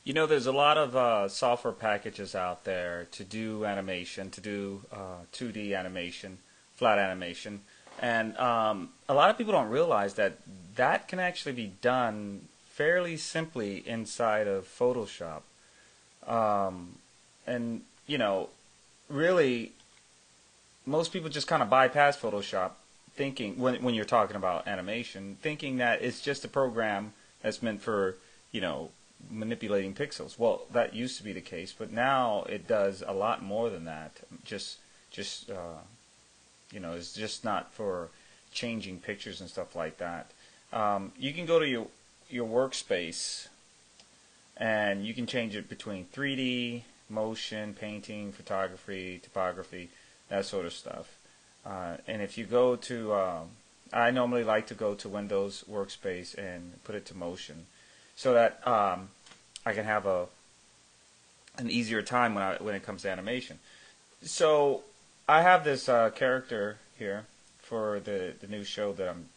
You know, there's a lot of software packages out there to do animation, to do 2D animation, flat animation, and a lot of people don't realize that that can actually be done fairly simply inside of Photoshop. Um, and you know, really, most people just kind of bypass Photoshop, thinking when you're talking about animation, thinking that it's just a program that's meant for you know manipulating pixels. Well, that used to be the case, but now it does a lot more than that. Just it's just not for changing pictures and stuff like that. You can go to your workspace and you can change it between 3D, motion, painting, photography, typography, that sort of stuff. And if you go to, I normally like to go to Windows Workspace and put it to motion, so that I can have an easier time when it comes to animation. So I have this character here for the new show that I'm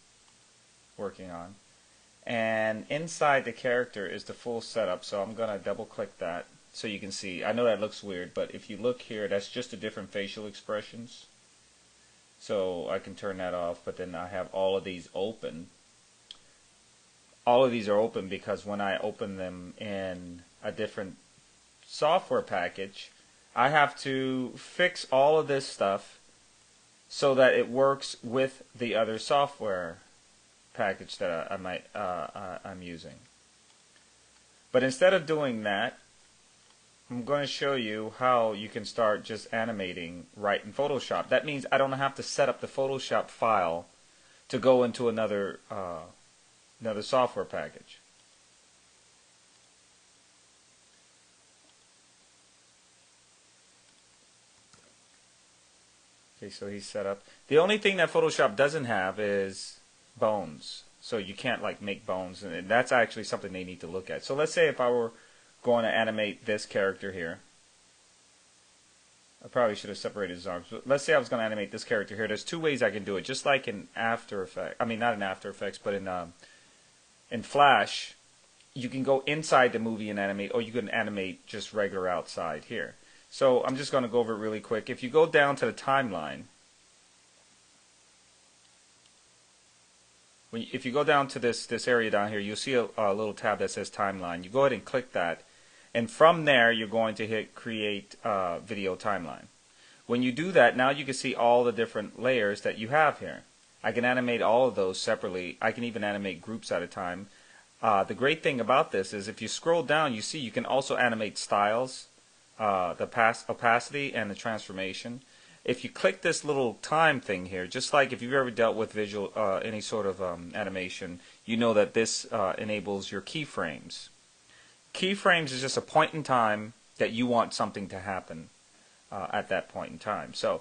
working on, and inside the character is the full setup. So I'm gonna double click that so you can see. I know that looks weird, but if you look here, that's just the different facial expressions. So I can turn that off, but then I have all of these open. All of these are open because when I open them in a different software package, I have to fix all of this stuff so that it works with the other software package that I'm using. But instead of doing that, I'm going to show you how you can start just animating right in Photoshop. That means I don't have to set up the Photoshop file to go into another software package. Okay, so he's set up. The only thing that Photoshop doesn't have is bones. So you can't like make bones, and that's actually something they need to look at. So let's say if I were going to animate this character here. I probably should have separated his arms. But let's say I was going to animate this character here. There's two ways I can do it, just like in After Effects. I mean, not in After Effects, but in Flash, you can go inside the movie and animate, or you can animate just regular outside here. So I'm just going to go over it really quick. If you go down to the timeline, if you go down to this area down here, you'll see a little tab that says timeline. You go ahead and click that, and from there you're going to hit create video timeline. When you do that, now you can see all the different layers that you have here. I can animate all of those separately. I can even animate groups at a time. The great thing about this is if you scroll down, you see you can also animate styles, the opacity, and the transformation. If you click this little time thing here, just like if you've ever dealt with visual, any sort of animation, you know that this enables your keyframes. Keyframes is just a point in time that you want something to happen at that point in time. So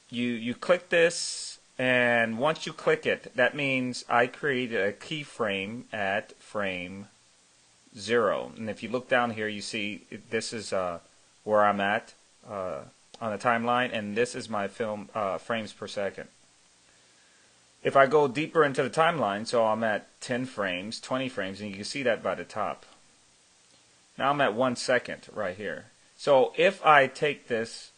you click this, and once you click it, that means I created a keyframe at frame 0. And if you look down here, you see this is where I'm at on the timeline, and this is my film frames per second. If I go deeper into the timeline, so I'm at 10 frames, 20 frames, and you can see that by the top. Now I'm at 1 second right here. So if I take this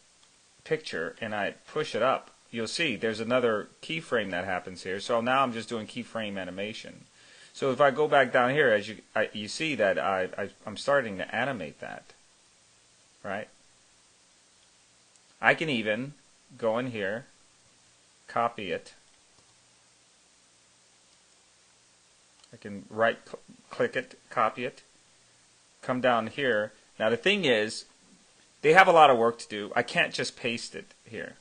picture and I push it up, you'll see there's another keyframe that happens here. So now I'm just doing keyframe animation. So if I go back down here, as you see that I'm starting to animate that, right? I can even go in here, copy it. I can right click it, copy it, come down here. Now the thing is, they have a lot of work to do. I can't just paste it here.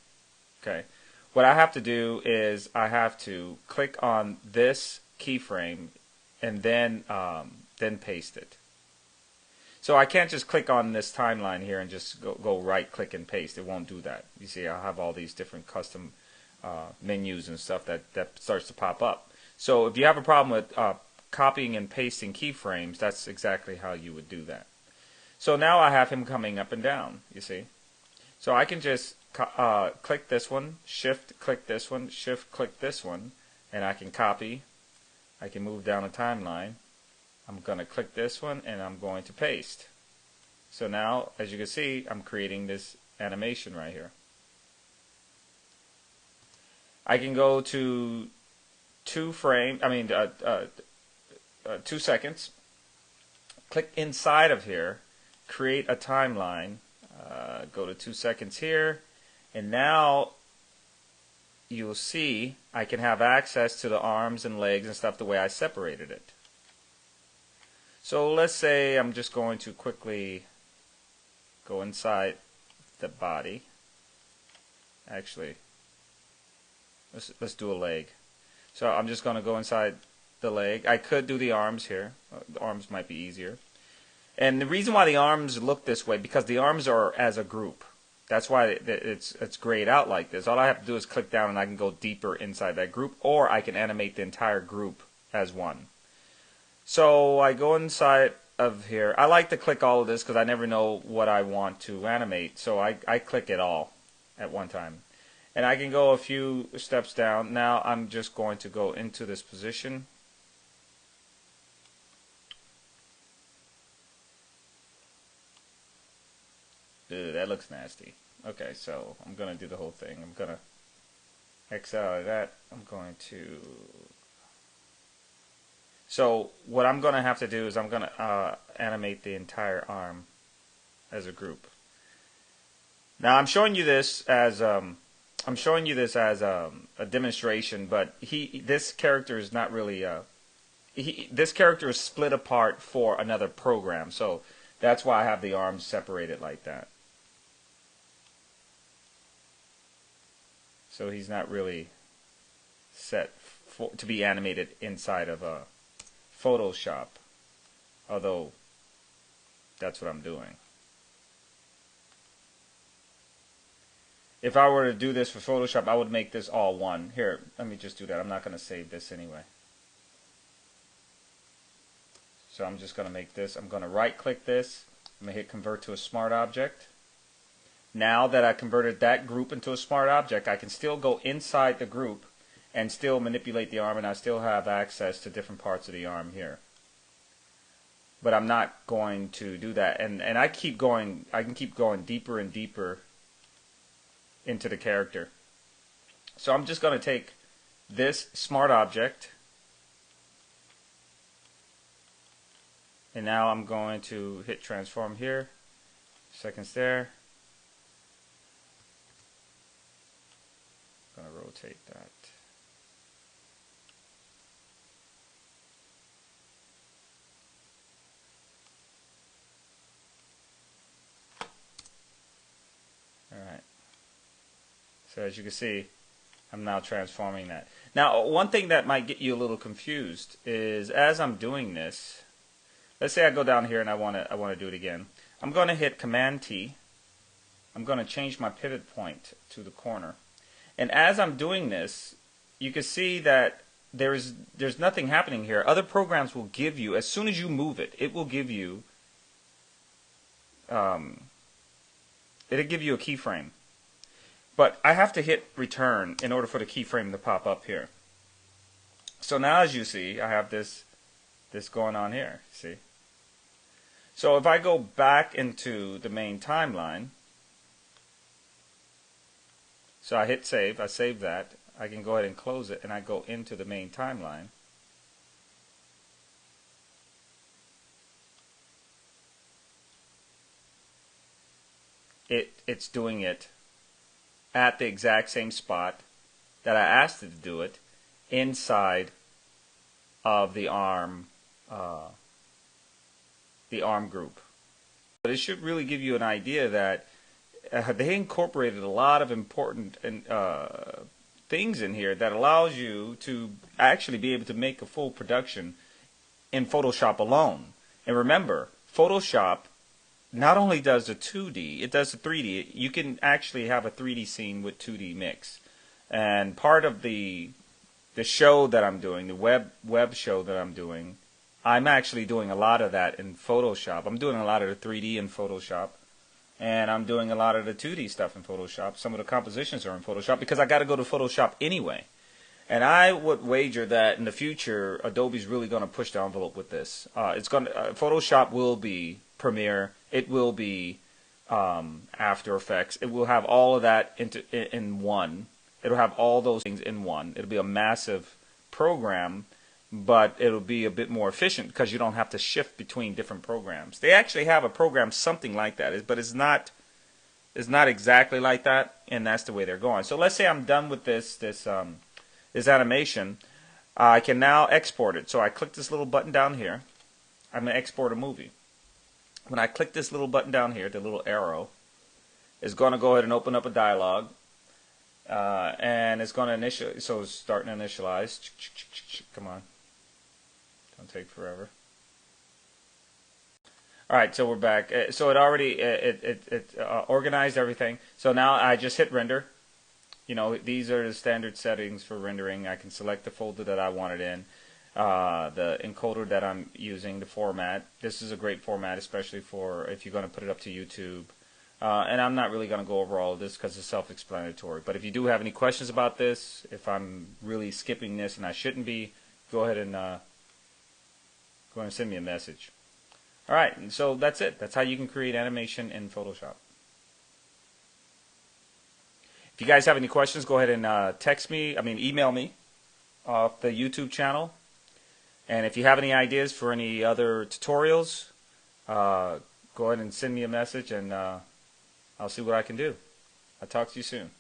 Okay. What I have to do is I have to click on this keyframe and then paste it. So I can't just click on this timeline here and just go right click and paste. It won't do that. You see, I have all these different custom menus and stuff that starts to pop up. So if you have a problem with copying and pasting keyframes, that's exactly how you would do that. So now I have him coming up and down, you see. So I can just click this one, shift click this one, shift click this one, and I can copy. I can move down a timeline, I'm going to click this one and I'm going to paste. So now, as you can see, I'm creating this animation right here. I can go to 2 seconds. Click inside of here, create a timeline. Go to 2 seconds here, and now you'll see I can have access to the arms and legs and stuff the way I separated it. So let's say I'm just going to quickly go inside the body. Actually, let's do a leg. So I'm just going to go inside the leg. I could do the arms here. The arms might be easier. And the reason why the arms look this way, because the arms are as a group. That's why it's grayed out like this. All I have to do is click down and I can go deeper inside that group, or I can animate the entire group as one. So I go inside of here. I like to click all of this because I never know what I want to animate. So I click it all at one time. And I can go a few steps down. Now I'm just going to go into this position. Ew, that looks nasty. Okay, so I'm going to do the whole thing. I'm going to X out of that. I'm going to... So what I'm going to have to do is I'm going to animate the entire arm as a group. Now I'm showing you this as a demonstration, but this character is not really this character is split apart for another program, so that's why I have the arms separated like that. So he's not really set to be animated inside of Photoshop, although that's what I'm doing. If I were to do this for Photoshop, I would make this all one. Here, let me just do that. I'm not going to save this anyway. So I'm just going to make this. I'm going to right click this. I'm going to hit convert to a smart object. Now that I converted that group into a smart object, I can still go inside the group and still manipulate the arm, and I still have access to different parts of the arm here. But I'm not going to do that. And I keep going, I can keep going deeper and deeper into the character. So I'm just going to take this smart object, and now I'm going to hit transform here, seconds there. I'm going to rotate that. Alright. So as you can see, I'm now transforming that. Now, one thing that might get you a little confused is as I'm doing this, let's say I go down here and I want to do it again. I'm going to hit Command T. I'm going to change my pivot point to the corner. And as I'm doing this, you can see that there's nothing happening here. Other programs will give you, as soon as you move it, it will give you it'll give you a keyframe. But I have to hit return in order for the keyframe to pop up here. So now as you see, I have this going on here. See? So if I go back into the main timeline, so I hit save, I save that, I can go ahead and close it, and I go into the main timeline. It's doing it at the exact same spot that I asked it to do it, inside of the arm group. But it should really give you an idea that they incorporated a lot of important things in here that allows you to actually be able to make a full production in Photoshop alone. And remember, Photoshop not only does the 2D, it does the 3D. You can actually have a 3D scene with 2D mix. And part of the show that I'm doing, the web show that I'm doing, I'm actually doing a lot of that in Photoshop. I'm doing a lot of the 3D in Photoshop, and I'm doing a lot of the 2D stuff in Photoshop. Some of the compositions are in Photoshop because I got to go to Photoshop anyway. And I would wager that in the future, Adobe's really going to push the envelope with this. Photoshop will be Premiere. It will be After Effects. It will have all of that in one. It'll have all those things in one. It'll be a massive program, but it'll be a bit more efficient because you don't have to shift between different programs. They actually have a program something like that, but it's not exactly like that, and that's the way they're going. So let's say I'm done with this animation. I can now export it. So I click this little button down here. I'm going to export a movie. When I click this little button down here, the little arrow, it's going to go ahead and open up a dialog. And it's going to initialize. So it's starting to initialize. Come on. Don't take forever. Alright, so we're back. So it already organized everything. So now I just hit render. You know, these are the standard settings for rendering. I can select the folder that I want it in, the encoder that I'm using, the format. This is a great format, especially for if you're going to put it up to YouTube. And I'm not really going to go over all of this because it's self-explanatory. But if you do have any questions about this, if I'm really skipping this and I shouldn't be, go ahead and send me a message. All right, and so that's it. That's how you can create animation in Photoshop. If you guys have any questions, go ahead and email me off the YouTube channel. And if you have any ideas for any other tutorials, go ahead and send me a message, and I'll see what I can do. I'll talk to you soon.